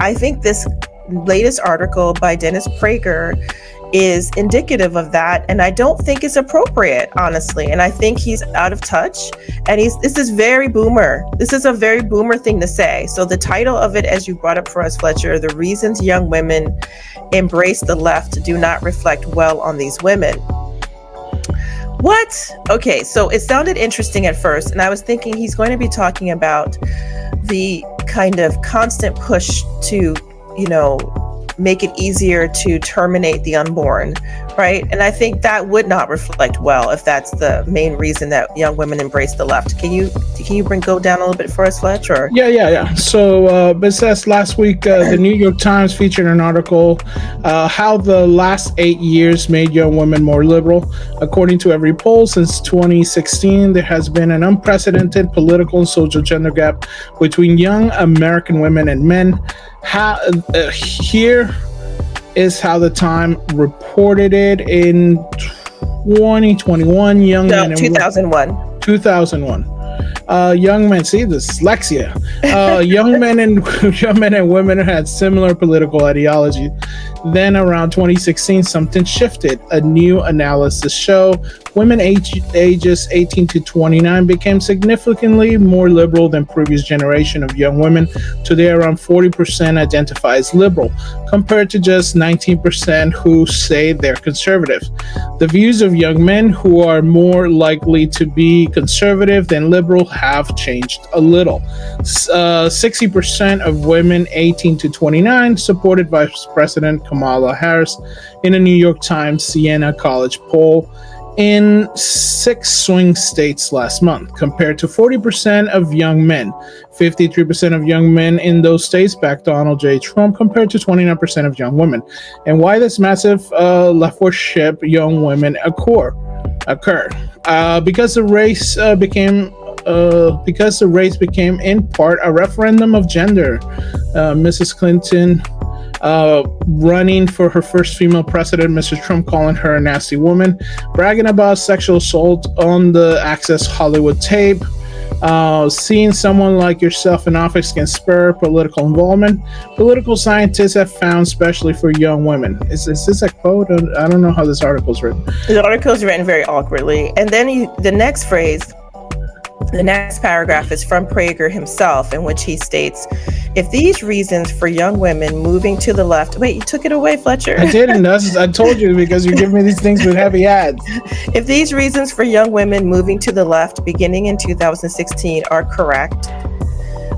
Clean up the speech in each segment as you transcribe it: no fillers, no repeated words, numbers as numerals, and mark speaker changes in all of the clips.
Speaker 1: I think this latest article by Dennis Prager is indicative of that, and I don't think it's appropriate, honestly. And I think he's out of touch, and this is very boomer. This is a very boomer thing to say. So the title of it, as you brought up for us, Fletcher, the reasons young women embrace the left do not reflect well on these women. What? Okay, so it sounded interesting at first, and I was thinking he's going to be talking about the kind of constant push to, make it easier to terminate the unborn, right? And I think that would not reflect well if that's the main reason that young women embrace the left. Can you go down a little bit for us, Fletch? Or
Speaker 2: Yeah. So it says last week, the New York Times featured an article how the last 8 years made young women more liberal. According to every poll since 2016, there has been an unprecedented political and social gender gap between young American women and men. Here is how the Time reported it in 2021. 2001. Young men, see dyslexia. Young men and women had similar political ideology. Then around 2016, something shifted. A new analysis showed women ages 18 to 29 became significantly more liberal than previous generation of young women. Today, around 40% identify as liberal, compared to just 19% who say they're conservative. The views of young men who are more likely to be conservative than liberal have changed a little. 60% of women 18 to 29 supported Vice President Kamala Harris in a New York Times Siena College poll in 6 swing states last month, compared to 40% of young men. 53% of young men in those states backed Donald J. Trump, compared to 29% of young women. And why this massive left worship young women occurred? Because the race became in part a referendum of gender. Mrs. Clinton running for her first female president, Mr. Trump calling her a nasty woman, bragging about sexual assault on the Access Hollywood tape. Seeing someone like yourself in office can spur political involvement. Political scientists have found, especially for young women. Is this a quote? I don't know how this article is written.
Speaker 1: The article is written very awkwardly. And then the next paragraph is from Prager himself, in which he states, if these reasons for young women moving to the left... Wait, you took it away, Fletcher.
Speaker 2: I didn't. I told you, because you give me these things with heavy ads.
Speaker 1: If these reasons for young women moving to the left beginning in 2016 are correct,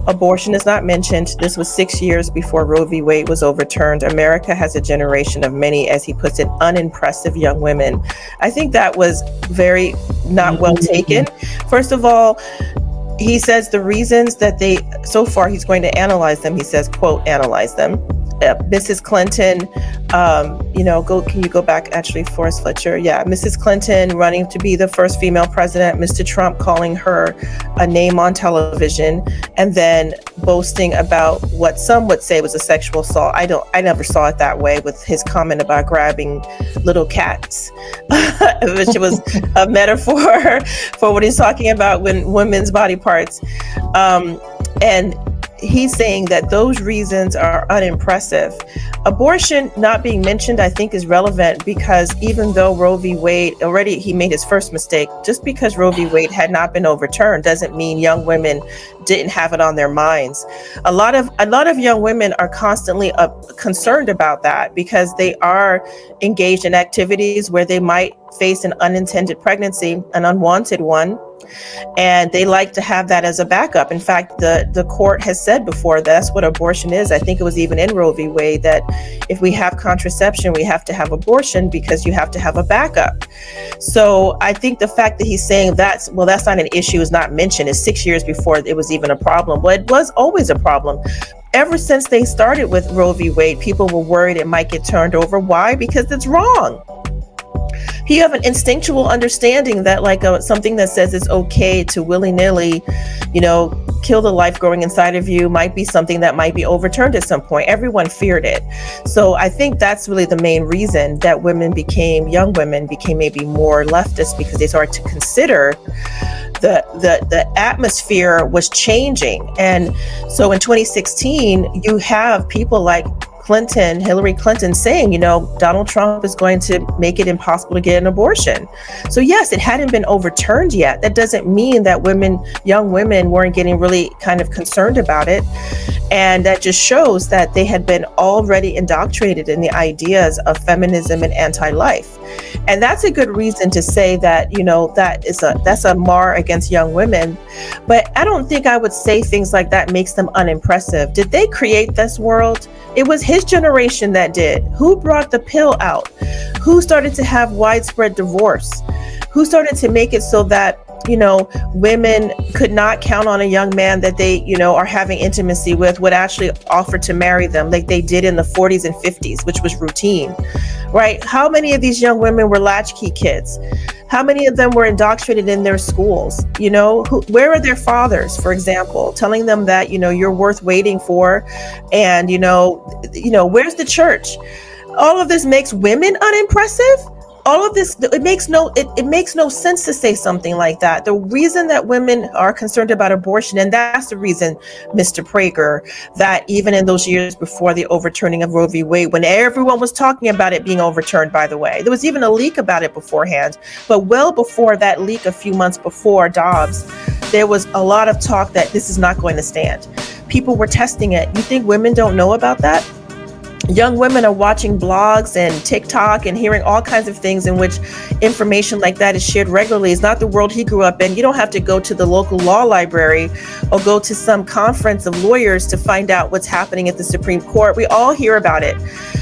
Speaker 1: abortion is not mentioned. This was 6 years before Roe v. Wade was overturned. America has a generation of many, as he puts it, unimpressive young women. I think that was very not well taken. First of all, he says the reasons that so far he's going to analyze them. He says, quote, analyze them. Mrs. Clinton, can you go back actually for us, Fletcher? Yeah, Mrs. Clinton running to be the first female president, Mr. Trump calling her a name on television, and then boasting about what some would say was a sexual assault. I never saw it that way, with his comment about grabbing little cats, which was a metaphor for what he's talking about when women's body parts. And he's saying that those reasons are unimpressive. Abortion not being mentioned, I think, is relevant, because even though Roe v. Wade, already he made his first mistake, just because Roe v. Wade had not been overturned doesn't mean young women didn't have it on their minds. A lot of young women are constantly concerned about that, because they are engaged in activities where they might face an unintended pregnancy, an unwanted one. And they like to have that as a backup. In fact, the court has said before that's what abortion is. I think it was even in Roe v. Wade that if we have contraception, we have to have abortion, because you have to have a backup. So I think the fact that he's saying that's not an issue, is not mentioned, is 6 years before it was even a problem. Well, it was always a problem. Ever since they started with Roe v. Wade, people were worried it might get turned over. Why? Because it's wrong. You have an instinctual understanding that like something that says it's okay to willy-nilly, kill the life growing inside of you might be something that might be overturned at some point. Everyone feared it. So I think that's really the main reason that young women became maybe more leftist, because they started to consider the atmosphere was changing. And so in 2016, you have people like Hillary Clinton saying, Donald Trump is going to make it impossible to get an abortion. So yes, it hadn't been overturned yet. That doesn't mean that young women weren't getting really kind of concerned about it. And that just shows that they had been already indoctrinated in the ideas of feminism and anti-life. And that's a good reason to say that, that's a mar against young women. But I don't think I would say things like that makes them unimpressive. Did they create this world? It was his generation that did. Who brought the pill out? Who started to have widespread divorce? Who started to make it so that, women could not count on a young man that they, are having intimacy with would actually offer to marry them like they did in the 40s and 50s, which was routine, right? How many of these young women were latchkey kids? How many of them were indoctrinated in their schools? Where are their fathers, for example, telling them that, you're worth waiting for? And, where's the church? All of this makes women unimpressive. All of this, it makes no sense to say something like that. The reason that women are concerned about abortion, and that's the reason, Mr. Prager, that even in those years before the overturning of Roe v. Wade, when everyone was talking about it being overturned, by the way, there was even a leak about it beforehand. But well before that leak, a few months before Dobbs, there was a lot of talk that this is not going to stand. People were testing it. You think women don't know about that? Young women are watching blogs and TikTok and hearing all kinds of things in which information like that is shared regularly. It's not the world he grew up in. You don't have to go to the local law library or go to some conference of lawyers to find out what's happening at the Supreme Court. We all hear about it.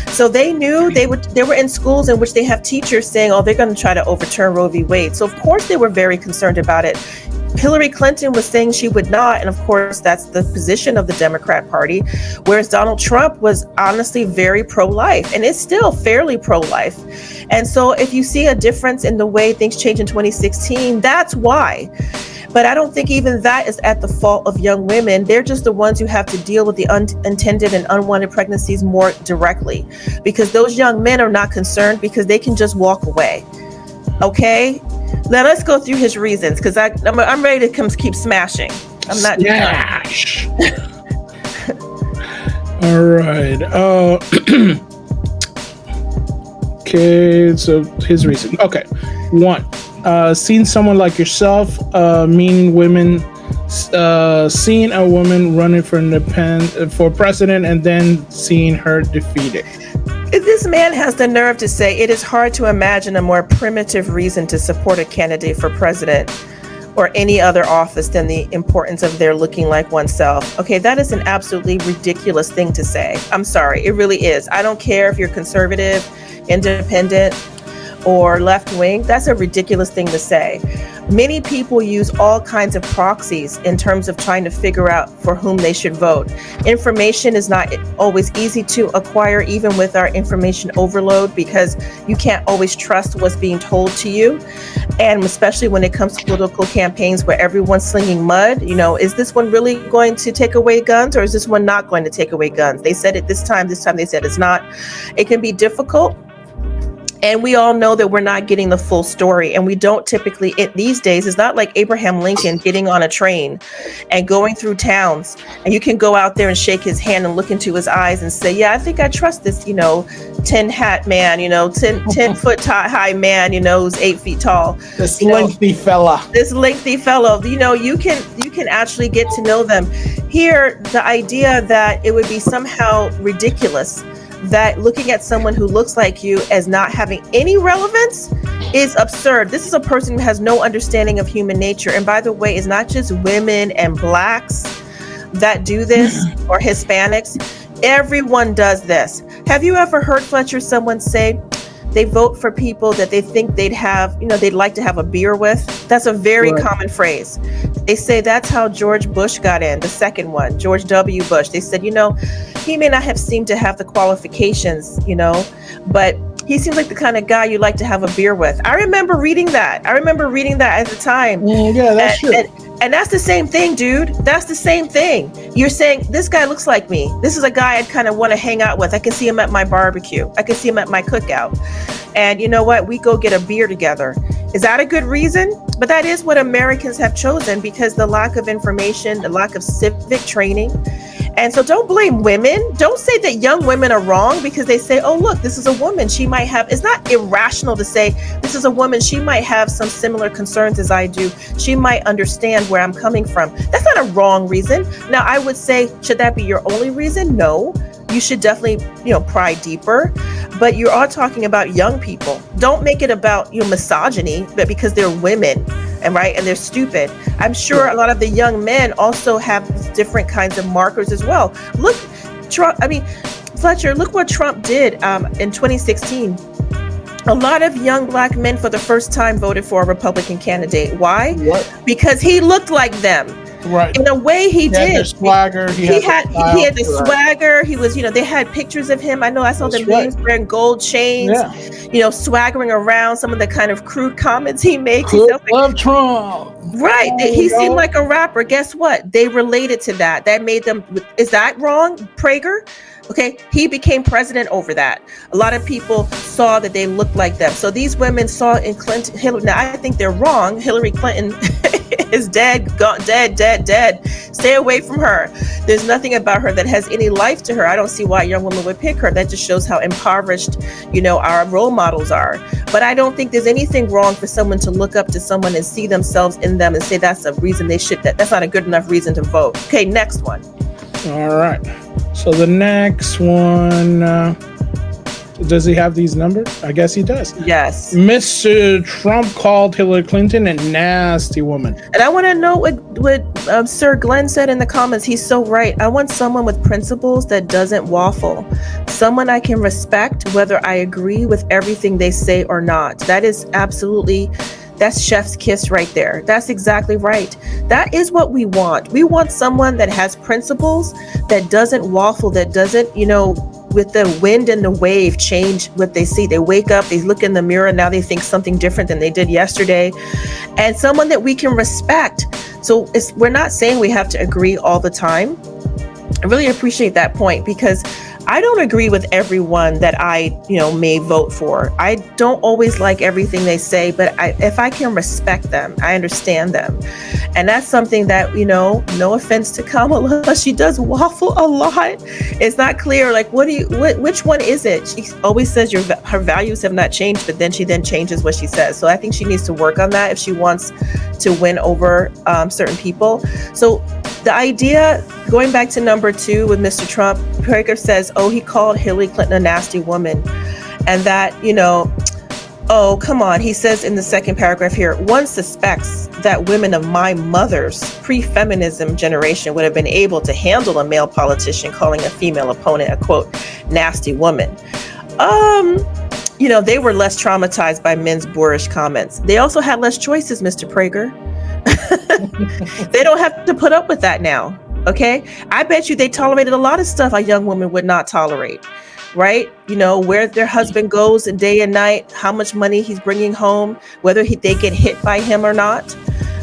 Speaker 1: So they knew they were in schools in which they have teachers saying, they're going to try to overturn Roe v. Wade. So of course they were very concerned about it. Hillary Clinton was saying she would not. And of course, that's the position of the Democrat Party, whereas Donald Trump was honestly very pro-life and is still fairly pro-life. And so if you see a difference in the way things changed in 2016, that's why. But I don't think even that is at the fault of young women. They're just the ones who have to deal with the unintended and unwanted pregnancies more directly, because those young men are not concerned because they can just walk away. Okay? Now let's go through his reasons, because I'm ready to keep smashing. I'm not.
Speaker 2: Smash. All right. Okay. So his reason. Okay. 1. Seeing someone like yourself, meaning women, seeing a woman running for president and then seeing her defeated.
Speaker 1: This man has the nerve to say it is hard to imagine a more primitive reason to support a candidate for president or any other office than the importance of their looking like oneself. Okay, that is an absolutely ridiculous thing to say. I'm sorry, it really is. I don't care if you're conservative, independent, or left wing. That's a ridiculous thing to say. Many people use all kinds of proxies in terms of trying to figure out for whom they should vote. Information is not always easy to acquire, even with our information overload, because you can't always trust what's being told to you. And especially when it comes to political campaigns where everyone's slinging mud, is this one really going to take away guns, or is this one not going to take away guns? They said it this time they said it's not. It can be difficult. And we all know that we're not getting the full story. And we don't typically, these days, it's not like Abraham Lincoln getting on a train and going through towns. And you can go out there and shake his hand and look into his eyes and say, yeah, I think I trust this, 10 hat man, 10 foot high man, who's 8 feet tall.
Speaker 2: This lengthy fella.
Speaker 1: You can actually get to know them. Here, the idea that it would be somehow ridiculous that looking at someone who looks like you as not having any relevance is absurd. This is a person who has no understanding of human nature. And by the way, it's not just women and blacks that do this or Hispanics. Everyone does this. Have you ever heard, Fletcher, someone say they vote for people that they think they'd like to have a beer with? That's a very common phrase. They say that's how George Bush got in, the second one, George W. Bush. They said, he may not have seemed to have the qualifications, but He seems like the kind of guy you like to have a beer with. I remember reading that. At the time.
Speaker 2: Yeah, that's true.
Speaker 1: And that's the same thing, dude. That's the same thing. You're saying, this guy looks like me. This is a guy I'd kind of want to hang out with. I can see him at my barbecue. I can see him at my cookout. And you know what? We go get a beer together. Is that a good reason? But that is what Americans have chosen, because the lack of information, the lack of civic training. And so don't blame women. Don't say that young women are wrong because they say, oh, look, this is a woman. She might have, it's not irrational to say this is a woman. She might have some similar concerns as I do. She might understand where I'm coming from. That's not a wrong reason. Now, I would say, should that be your only reason? No. You should definitely, pry deeper. But you're all talking about young people. Don't make it about misogyny, but because they're women and they're stupid. I'm sure a lot of the young men also have different kinds of markers as well. Look, Trump. Fletcher, look what Trump did in 2016. A lot of young black men for the first time voted for a Republican candidate. Why?
Speaker 2: What?
Speaker 1: Because he looked like them.
Speaker 2: Right.
Speaker 1: In a way, he did.
Speaker 2: Had the swagger. He had
Speaker 1: the swagger. He was, they had pictures of him. I know I saw the memes wearing gold chains, swaggering around. Some of the kind of crude comments he makes.
Speaker 2: Love Trump.
Speaker 1: Right. He seemed like a rapper. Guess what? They related to that. That made them. Is that wrong? Prager? Okay, he became president over that. A lot of people saw that they looked like them. So these women saw in Clinton, Hillary. Now I think they're wrong. Hillary Clinton is dead. Stay away from her. There's nothing about her that has any life to her. I don't see why a young woman would pick her. That just shows how impoverished, our role models are. But I don't think there's anything wrong for someone to look up to someone and see themselves in them and say that's a reason they should. That's not a good enough reason to vote. Okay, next one.
Speaker 2: All right. So the next one, does he have these numbers? I guess he does.
Speaker 1: Yes.
Speaker 2: Mr. Trump called Hillary Clinton a nasty woman.
Speaker 1: And I want to know what Sir Glenn said in the comments. He's so right. I want someone with principles that doesn't waffle. Someone I can respect, whether I agree with everything they say or not. That is absolutely... That's chef's kiss right there. That's exactly right. That is what we want. We want someone that has principles, that doesn't waffle, that doesn't, with the wind and the wave change what they see. They wake up, they look in the mirror, now they think something different than they did yesterday. And someone that we can respect. So we're not saying we have to agree all the time. I really appreciate that point, because I don't agree with everyone that I, may vote for. I don't always like everything they say, but if I can respect them, I understand them. And that's something that, no offense to Kamala, she does waffle a lot. It's not clear, like, which one is it? She always says her values have not changed, but then she changes what she says. So I think she needs to work on that if she wants to win over certain people. So the idea, going back to number 2 with Mr. Trump, Prager says, he called Hillary Clinton a nasty woman. And that, oh, come on. He says in the second paragraph here, one suspects that women of my mother's pre-feminism generation would have been able to handle a male politician calling a female opponent a, quote, nasty woman. They were less traumatized by men's boorish comments. They also had less choices, Mr. Prager. They don't have to put up with that now. Okay. I bet you they tolerated a lot of stuff a young woman would not tolerate, right? Where their husband goes day and night, how much money he's bringing home, whether they get hit by him or not,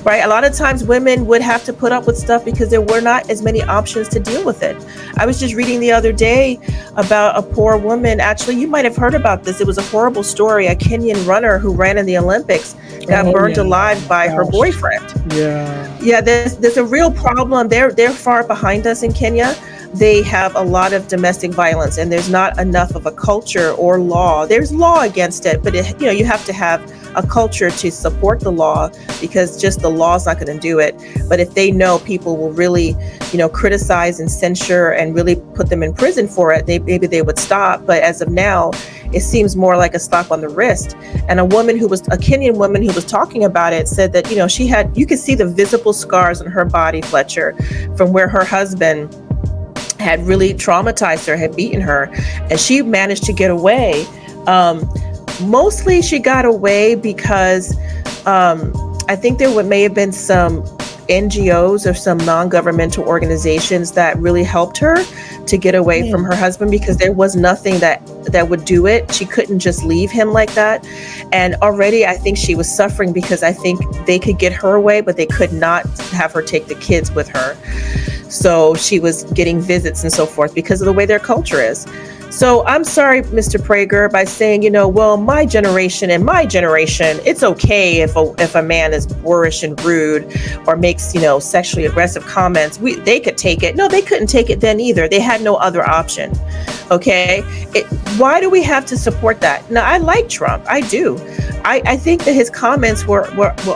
Speaker 1: right? A lot of times women would have to put up with stuff because there were not as many options to deal with it. I was just reading the other day about a poor woman. Actually, you might have heard about this. It was a horrible story. A Kenyan runner who ran in the Olympics got burned alive by her boyfriend. Yeah, there's a real problem. They're far behind us in Kenya. They have a lot of domestic violence, and there's not enough of a culture or law. There's law against it, but you have to have a culture to support the law, because just the law is not going to do it. But if they know people will really, criticize and censure and really put them in prison for it, maybe they would stop. But as of now, it seems more like a slap on the wrist. And a Kenyan woman who was talking about it said that, you could see the visible scars on her body, Fletcher, from where her husband had really traumatized her, had beaten her, and she managed to get away. Mostly she got away because I think there may have been some NGOs or some non-governmental organizations that really helped her to get away from her husband, because there was nothing that would do it. She couldn't just leave him like that. And already I think she was suffering because I think they could get her away, but they could not have her take the kids with her. So she was getting visits and so forth because of the way their culture is. So I'm sorry, Mr. Prager, by saying, well, my generation, it's okay if a man is boorish and rude or makes, sexually aggressive comments. They could take it. No, they couldn't take it then either. They had no other option. Okay. Why do we have to support that? Now, I like Trump. I do. I think that his comments were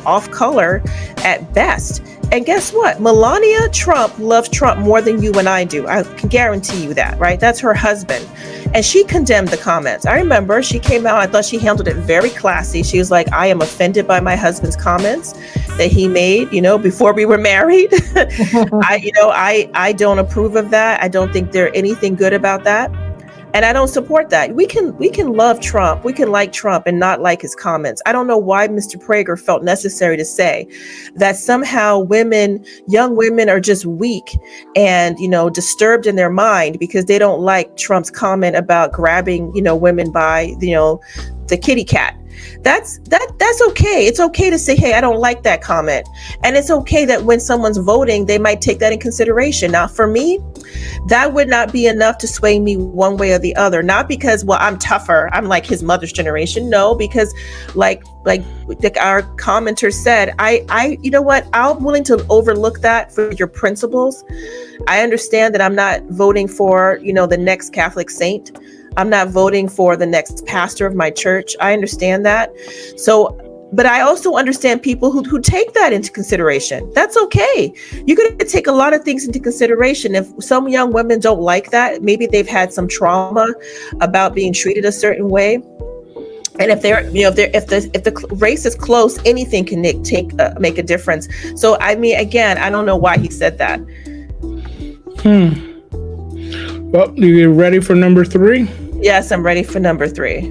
Speaker 1: off color at best. And guess what? Melania Trump loves Trump more than you and I do. I can guarantee you that, right? That's her husband. And she condemned the comments. I remember she came out, I thought she handled it very classy. She was like, I am offended by my husband's comments that he made, before we were married. I don't approve of that. I don't think there's anything good about that. And I don't support that. We can love Trump. We can like Trump and not like his comments. I don't know why Mr. Prager felt necessary to say that somehow young women are just weak and, disturbed in their mind because they don't like Trump's comment about grabbing, women by, the kitty cat. That's okay. It's okay to say, hey, I don't like that comment. And it's okay that when someone's voting, they might take that in consideration. Now, for me, that would not be enough to sway me one way or the other. Not because, well, I'm tougher. I'm like his mother's generation. No, because like our commenter said, you know what? I'm willing to overlook that for your principles. I understand that I'm not voting for, the next Catholic saint. I'm not voting for the next pastor of my church. I understand that. So, but I also understand people who take that into consideration. That's okay. You're going to take a lot of things into consideration. If some young women don't like that, maybe they've had some trauma about being treated a certain way. And if the race is close, anything can make a difference. So, I mean, again, I don't know why he said that.
Speaker 2: Well, you ready for number 3?
Speaker 1: Yes, I'm ready for number 3.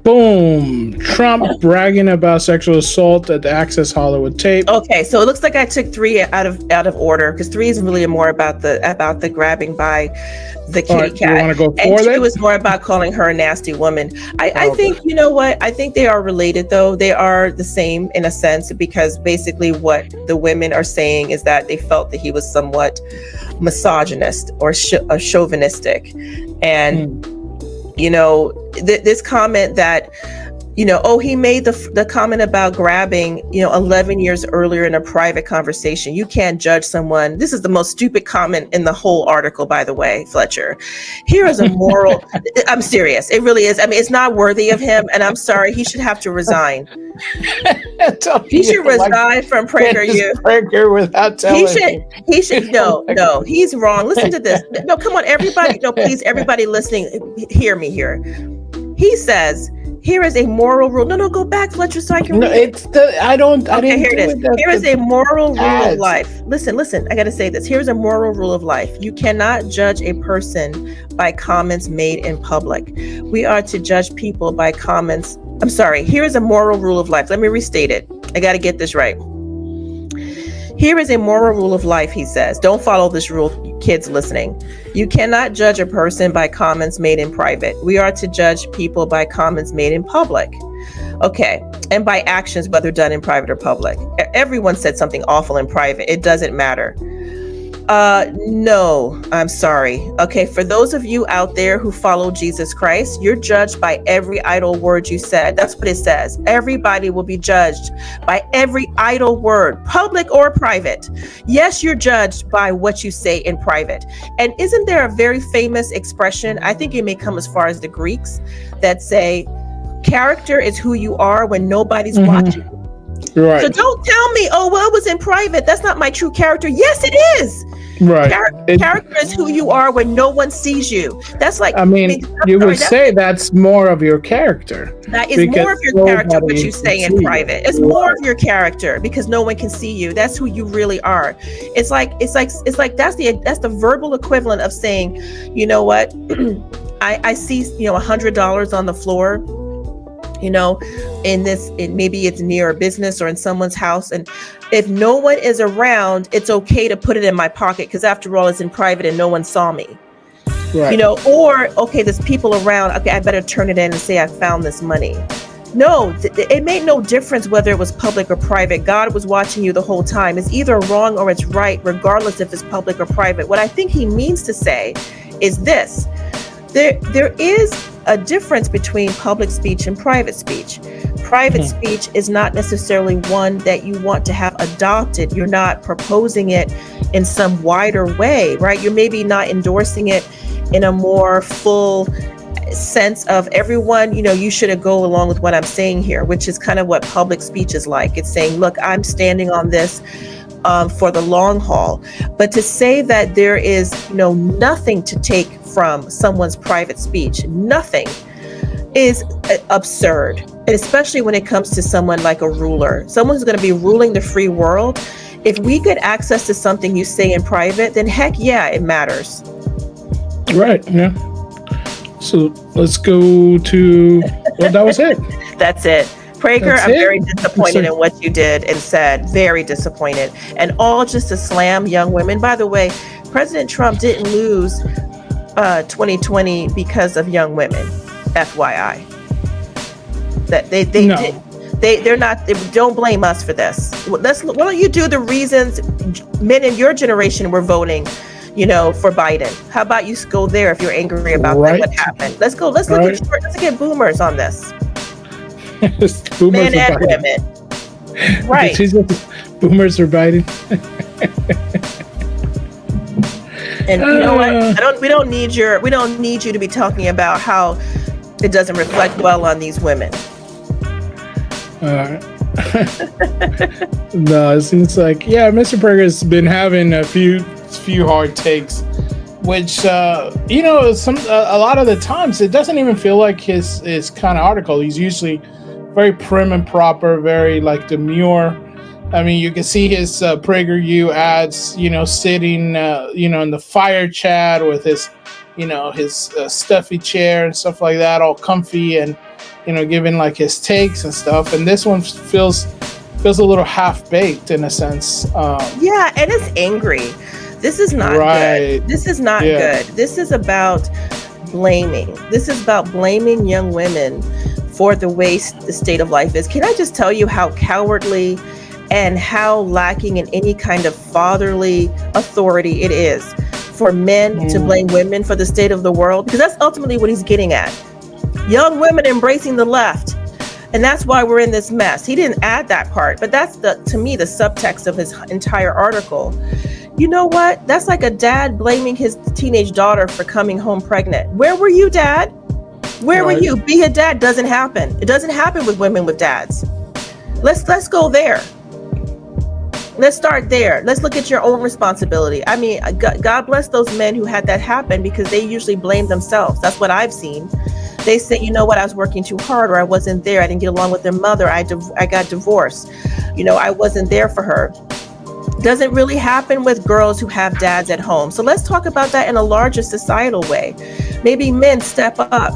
Speaker 2: Boom. Trump bragging about sexual assault at the Access Hollywood tape.
Speaker 1: Okay, so it looks like I took 3 out of order, because 3 is really more about the grabbing by the kitty cat.
Speaker 2: You want to go 4
Speaker 1: and
Speaker 2: then?
Speaker 1: 2 was more about calling her a nasty woman. I think, you know what? I think they are related, though. They are the same in a sense, because basically what the women are saying is that they felt that he was somewhat misogynist or chauvinistic. And this comment that, he made the comment about grabbing, 11 years earlier in a private conversation. You can't judge someone. This is the most stupid comment in the whole article, by the way, Fletcher. Here is a moral. I'm serious. It really is. I mean, it's not worthy of him. And I'm sorry. He should have to resign. He should resign from Prager.
Speaker 2: Prager without telling
Speaker 1: he should. No, he's wrong. Listen to this. No, come on, everybody. No, please, everybody listening, hear me here. He says, here is a moral rule. No, go back, Fletcher, so I can read it.
Speaker 2: Here
Speaker 1: it is. Here is a moral rule of life. Listen, I got to say this. Here's a moral rule of life. You cannot judge a person by comments made in public. We are to judge people by comments. I'm sorry. Here is a moral rule of life. Let me restate it. I got to get this right. Here is a moral rule of life, he says. Don't follow this rule, kids listening. You cannot judge a person by comments made in private. We are to judge people by comments made in public. Okay. And by actions, whether done in private or public. Everyone said something awful in private. It doesn't matter. No, I'm sorry. Okay, for those of you out there who follow Jesus Christ, you're judged by every idle word you said. That's what it says. Everybody will be judged by every idle word, public or private. Yes, you're judged by what you say in private. And isn't there a very famous expression? I think it may come as far as the Greeks that say, character is who you are when nobody's watching.
Speaker 2: Right.
Speaker 1: So don't tell me, oh, well, it was in private. That's not my true character. Yes, it is.
Speaker 2: Right.
Speaker 1: Character is who you are when no one sees you. That's like,
Speaker 2: say that's more of your character.
Speaker 1: That is more of your character, what you say in private. It's more of your character because no one can see you. That's who you really are. It's like that's the verbal equivalent of saying, you know what? I see, $100 on the floor. you know, maybe it's near a business or in someone's house. And if no one is around, it's okay to put it in my pocket because after all, it's in private and no one saw me.
Speaker 2: Right.
Speaker 1: You know, or okay, there's people around. Okay, I better turn it in and say I found this money. No, it made no difference whether it was public or private. God was watching you the whole time. It's either wrong or it's right, regardless if it's public or private. What I think he means to say is this. There is a difference between public speech and private speech. Private speech is not necessarily one that you want to have adopted. You're not proposing it in some wider way, right? You're maybe not endorsing it in a more full sense of everyone, you know, you should go along with what I'm saying here, which is kind of what public speech is like. It's saying, look, I'm standing on this for the long haul. But to say that there is, you know, nothing to take from someone's private speech, nothing, is absurd. And especially when it comes to someone like a ruler, someone who's going to be ruling the free world. If we get access to something you say in private, then heck yeah, it matters.
Speaker 2: Right. Yeah. So let's go to, well, that was it.
Speaker 1: That's it. Prager, I'm very disappointed in what you did and said. Very disappointed. And all just to slam young women. By the way, President Trump didn't lose 2020 because of young women. FYI. That they
Speaker 2: No.
Speaker 1: did. They're not. Don't blame us for this. Why don't you do the reasons men in your generation were voting, you know, for Biden? How about you go there if you're angry about what happened? Let's go. Let's look at let's get boomers on this.
Speaker 2: Boomers
Speaker 1: Men and women. Right.
Speaker 2: Boomers are Biden.
Speaker 1: And you know what? We don't need you to be talking about how it doesn't reflect well on these women.
Speaker 2: All right. No, it seems like, yeah, Mr. Prager's been having a few hard takes, which you know, a lot of the times it doesn't even feel like his kind of article. He's usually very prim and proper, very like demure. I mean, you can see his PragerU ads, you know, sitting you know, in the fire chat with his, you know, his stuffy chair and stuff like that, all comfy, and you know, giving like his takes and stuff. And this one feels a little half-baked in a sense.
Speaker 1: Yeah, and it's angry. This is not good. This is not good. This is about blaming. This is about blaming young women for the way the state of life is. Can I just tell you how cowardly and how lacking in any kind of fatherly authority it is for men to blame women for the state of the world? Because that's ultimately what he's getting at. Young women embracing the left. And that's why we're in this mess. He didn't add that part, but that's to me, the subtext of his entire article. You know what? That's like a dad blaming his teenage daughter for coming home pregnant. Where were you, Dad? Where were you? Be a dad doesn't happen. It doesn't happen with women with dads. Let's go there. Let's start there. Let's look at your own responsibility. I mean, God bless those men who had that happen, because they usually blame themselves. That's what I've seen. They say, you know what, I was working too hard, or I wasn't there. I didn't get along with their mother. I got divorced. You know, I wasn't there for her. Doesn't really happen with girls who have dads at home. So let's talk about that in a larger societal way. Maybe men step up.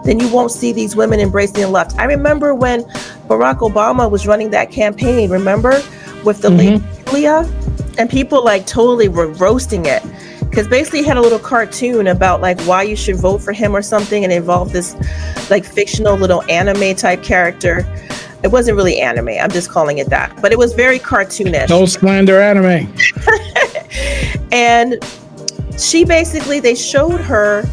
Speaker 1: Then you won't see these women embracing the left. I remember when Barack Obama was running that campaign, remember? With the lady Julia, and people like totally were roasting it, because basically he had a little cartoon about like why you should vote for him or something, and it involved this like fictional little anime type character. It wasn't really anime, I'm just calling it that, but it was very cartoonish.
Speaker 2: No slander anime.
Speaker 1: And she basically, they showed her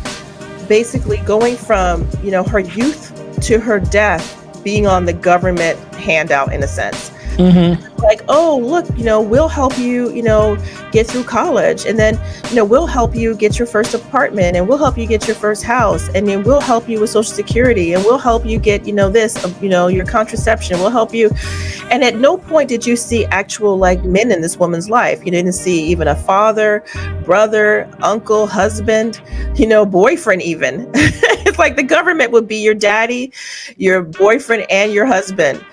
Speaker 1: basically going from, you know, her youth to her death being on the government handout in a sense. Like, oh, look, you know, we'll help you, you know, get through college. And then, you know, we'll help you get your first apartment, and we'll help you get your first house. And then we'll help you with Social Security, and we'll help you get, you know, this, you know, your contraception. We'll help you. And at no point did you see actual like men in this woman's life. You didn't see even a father, brother, uncle, husband, you know, boyfriend even. It's like the government would be your daddy, your boyfriend, and your husband.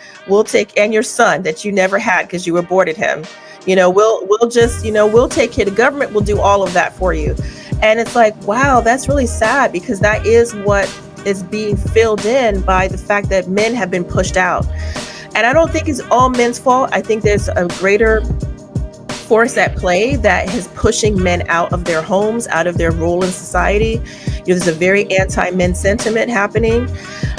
Speaker 1: And your son that you never had because you aborted him. You know, we'll just, you know, we'll take care. The government will do all of that for you. And it's like, wow, that's really sad, because that is what is being filled in by the fact that men have been pushed out. And I don't think it's all men's fault. I think there's a greater force at play that is pushing men out of their homes, out of their role in society. There's a very anti-men sentiment happening.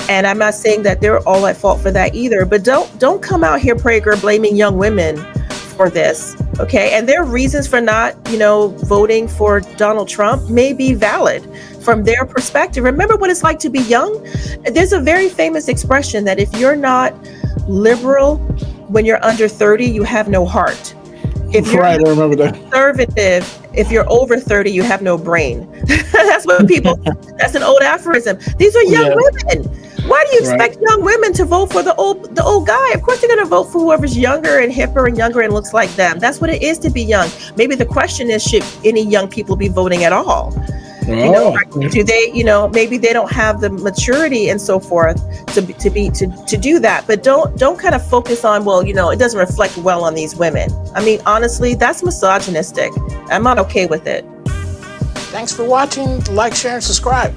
Speaker 1: And I'm not saying that they're all at fault for that either, but don't come out here, Prager, blaming young women for this. Okay. And their reasons for not, voting for Donald Trump may be valid from their perspective. Remember what it's like to be young. There's a very famous expression that if you're not liberal when you're under 30, you have no heart. If you're
Speaker 2: right, I remember that.
Speaker 1: Conservative, if you're over 30, you have no brain. That's what that's an old aphorism. These are young women. Why do you expect young women to vote for the old guy? Of course they're going to vote for whoever's younger and hipper and younger and looks like them. That's what it is to be young. Maybe the question is, should any young people be voting at all? Do they, maybe they don't have the maturity and so forth to do that. But don't kind of focus on, it doesn't reflect well on these women. I mean, honestly, that's misogynistic. I'm not okay with it.
Speaker 3: Thanks for watching. Like, share, and subscribe.